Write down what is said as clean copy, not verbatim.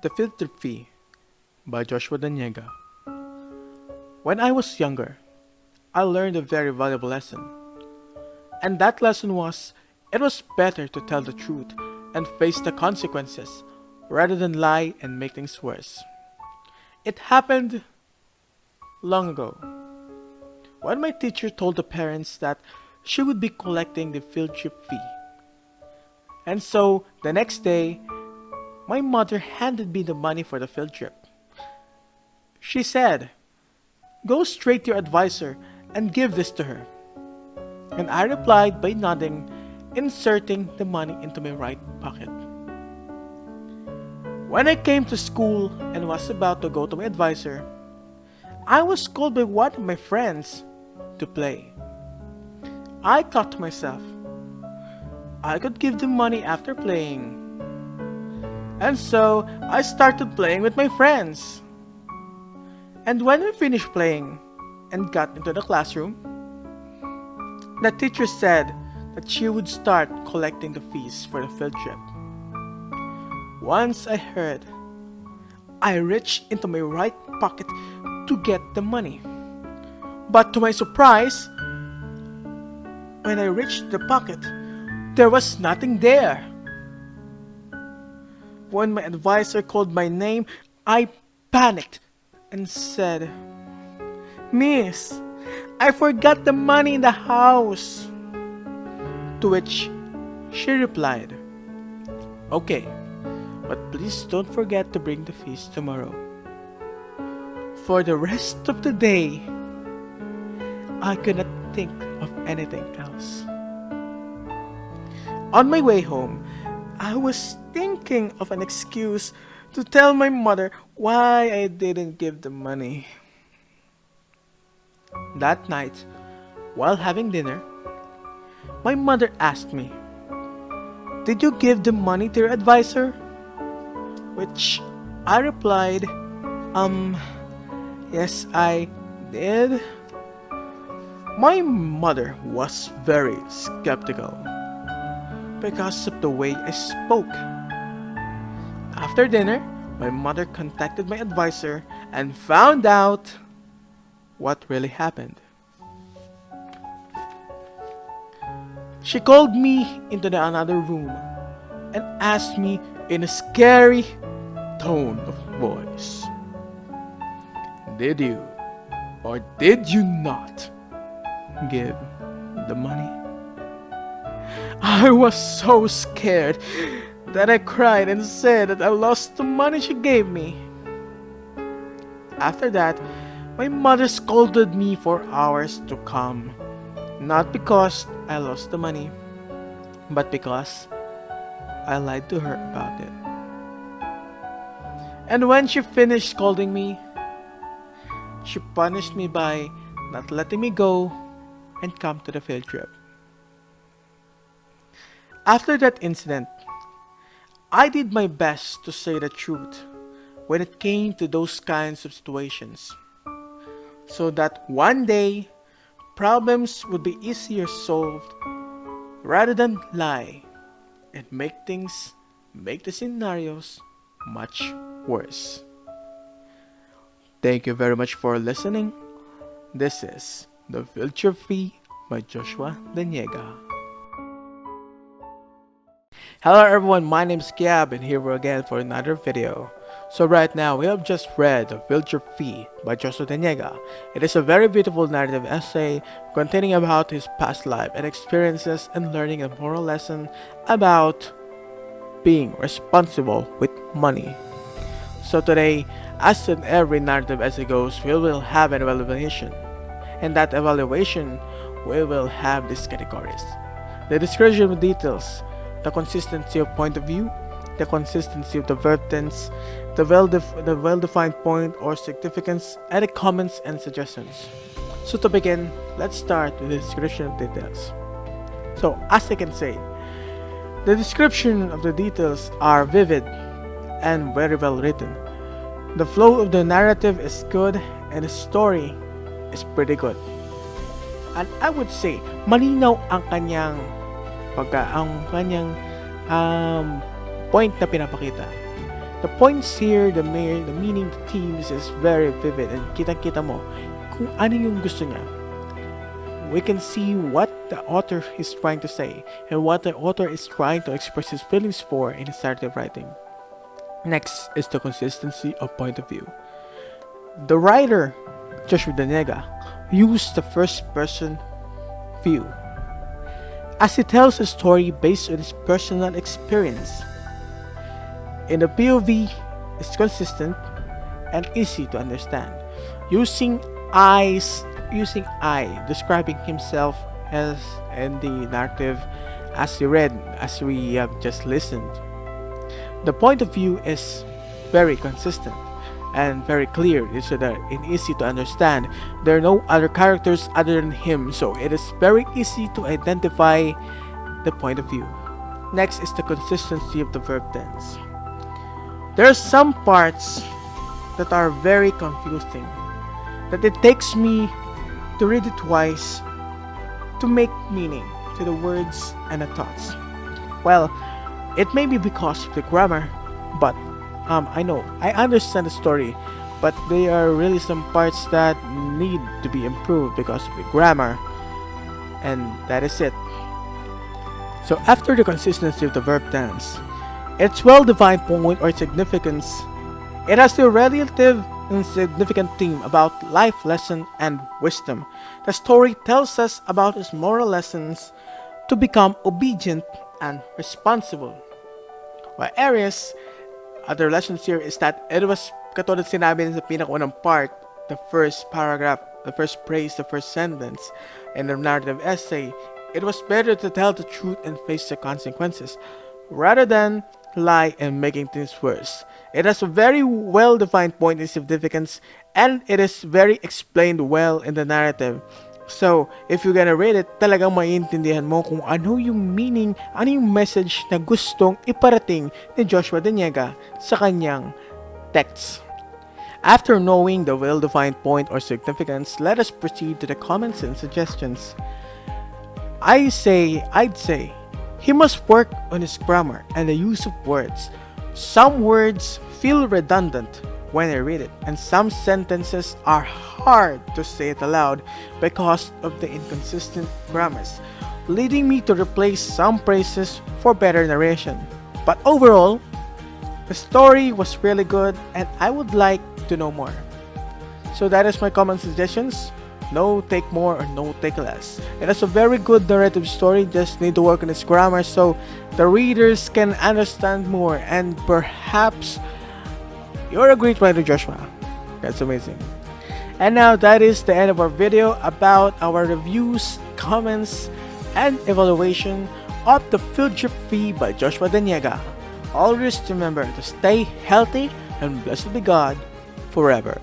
The Filter Fee by Joshua Daniega. When I was younger, I learned a very valuable lesson. And that lesson was it was better to tell the truth and face the consequences rather than lie and make things worse. It happened long ago when my teacher told the parents that she would be collecting the field trip fee. And so the next day, my mother handed me the money for the field trip. She said, "Go straight to your advisor and give this to her." And I replied by nodding, inserting the money into my right pocket. When I came to school and was about to go to my advisor, I was called by one of my friends to play. I thought to myself, I could give them money after playing. And so I started playing with my friends. And when we finished playing and got into the classroom, the teacher said that she would start collecting the fees for the field trip. Once I heard, I reached into my right pocket to get the money. But to my surprise, when I reached the pocket, there was nothing there. When my advisor called my name, I panicked and said, "Miss, I forgot the money in the house." To which she replied, "Okay, but please don't forget to bring the fees tomorrow." For the rest of the day, I could not think of anything else. On my way home, I was thinking of an excuse to tell my mother why I didn't give the money. That night, while having dinner, my mother asked me, "Did you give the money to your advisor?" Which I replied, Yes, I did." My mother was very skeptical because of the way I spoke. After dinner, my mother contacted my advisor and found out what really happened. She called me into another room and asked me in a scary tone of voice, "Did you or did you not give the money?" I was so scared that I cried and said that I lost the money she gave me. After that, my mother scolded me for hours to come, not because I lost the money, but because I lied to her about it. And when she finished scolding me, she punished me by not letting me go and come to the field trip. After that incident, I did my best to say the truth when it came to those kinds of situations, so that one day problems would be easier solved rather than lie and make the scenarios much worse. Thank you very much for listening. This is The Filter Fee by Joshua Daniega. Hello everyone, my name is Gab and here we're again for another video. So right now we have just read The Filter Fee by Joshua Daniega. It is a very beautiful narrative essay containing about his past life and experiences and learning a moral lesson about being responsible with money. So today, as in every narrative essay goes, we will have an evaluation. And that evaluation, we will have these categories: the description of details, the consistency of point of view, the consistency of the verb tense, the well-defined point or significance, and the comments and suggestions. So to begin, let's start with the description of details. So as I can say, the description of the details are vivid and very well written. The flow of the narrative is good and the story is pretty good. And I would say, malinaw ang kanyang point na pinapakita. The points here, the meaning, the themes is very vivid and kita-kita mo kung ano yung gusto niya. We can see what the author is trying to say and what the author is trying to express his feelings for in his narrative writing. Next is the consistency of point of view. The writer, Joshua Daniega, used the first person view as he tells a story based on his personal experience. In the POV is consistent and easy to understand, using I describing himself as in the narrative as we have just listened. The point of view is very consistent and very clear, so that it's easy to understand. There are no other characters other than him, so it is very easy to identify the point of view. Next is the consistency of the verb tense. There are some parts that are very confusing, that it takes me to read it twice to make meaning to the words and the thoughts. Well, it may be because of the grammar, but I understand the story, but there are really some parts that need to be improved because of the grammar, and that is it. So after the consistency of the verb tense, its well-defined point or significance, it has the relative and significant theme about life lesson and wisdom. The story tells us about his moral lessons to become obedient and responsible. While areas, other lessons here is that it was katulad sinabi sa pinakaunang part, the first paragraph, the first phrase, the first sentence in the narrative essay, it was better to tell the truth and face the consequences rather than lie and making things worse. It has a very well-defined point and significance, and it is very explained well in the narrative. So, if you're gonna read it, talagang maiintindihan mo kung ano yung meaning, ano yung message na gustong iparating ni Joshua Daniega sa kanyang text. After knowing the well-defined point or significance, let us proceed to the comments and suggestions. I'd say, he must work on his grammar and the use of words. Some words feel redundant when I read it, and some sentences are hard to say it aloud because of the inconsistent grammars, leading me to replace some phrases for better narration. But overall, the story was really good and I would like to know more. So that is my comment suggestions. No take more or no take less. It is a very good narrative story, just need to work on its grammar so the readers can understand more, and perhaps you're a great writer, Joshua. That's amazing. And now that is the end of our video about our reviews, comments, and evaluation of the Philosophy by Joshua Daniega. Always remember to stay healthy and blessed be God forever.